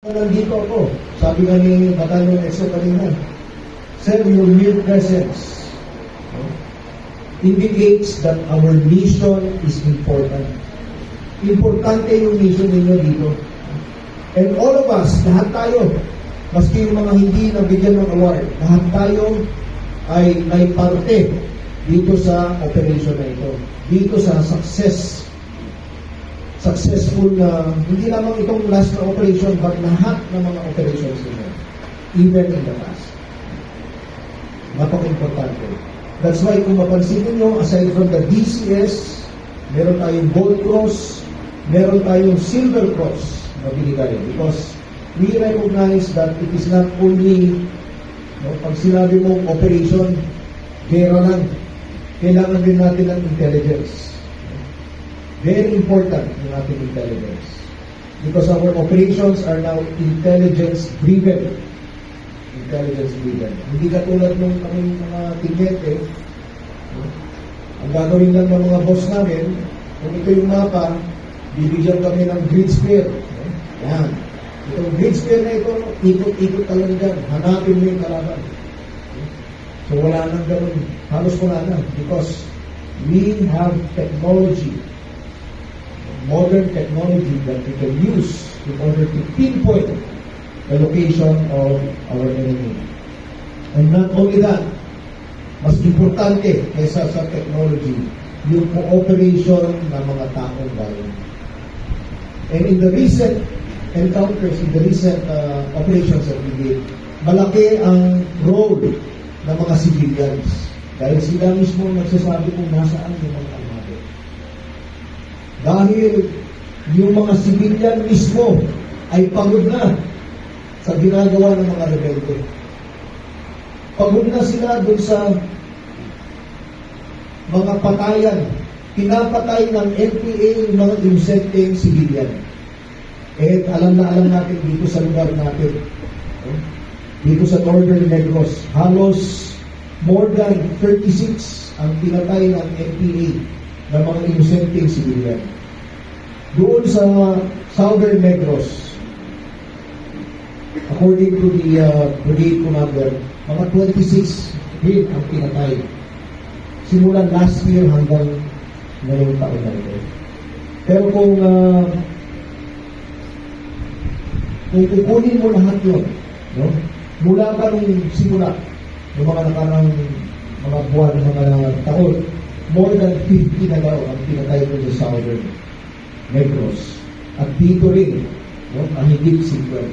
Nandito ako, sabi nga ni Batanong Exo kanina, Sir, your mere presence indicates that our mission is important. Importante yung mission ninyo dito. And all of us, lahat tayo, maski yung mga hindi nabigyan ng award, lahat tayo ay may parte dito sa operation na ito. Dito sa successful na, hindi lamang itong last na operation, but lahat ng mga operations nila, even in the past. Napaka-importante. That's why kung mapansin niyo, aside from the DCS, meron tayong Gold Cross, meron tayong Silver Cross na binigay. Because we recognize that it is not only, pag sinabi mong operation, gera lang. Kailangan din natin ng intelligence. Very important yung ating intelligence. Because our operations are now intelligence-driven. Intelligence-driven. Hindi katulad nung kaming mga tingete. Ang gagawin lang ng mga boss namin, kung ito yung mapa, bibigyan kami ng grid sphere. Yan. Itong grid sphere na ito, ikot-ikot ka lang dyan. Hanapin mo yung kalaban. So wala nang gano'n. Halos wala na. Because we have technology, modern technology that we can use in order to pinpoint the location of our enemy. And not only that, mas importante kaysa sa technology, yung cooperation ng mga taong bayan. And in the recent encounters, in the recent operations that we did, malaki ang role ng mga civilians. Dahil sila mismo nagsasabi kung nasaan yung mga armado. Dahil yung mga civilian mismo ay pagod na sa ginagawa ng mga rebelde. Pagod na sila dun sa mga patayan. Pinapatay ng NPA yung mga inosenteng civilian. Eh, alam na alam natin dito sa lugar natin, dito sa Northern Negros, halos more than 36 ang pinatay ng NPA ng mga inosenteng civilian. Doon sa Southern Negros, according to the brigade commander, mga 26 din ang pinatay. Simulan last year hanggang ngayong taon na ito. Pero kung kukunin mo lahat yun, no? Mula pa nung simula, yung mga nakarang mga buwan, mga taon, more than 50 na daw ang pinatay ko sa Southern Negros. At dito rin, no, ang higit 50.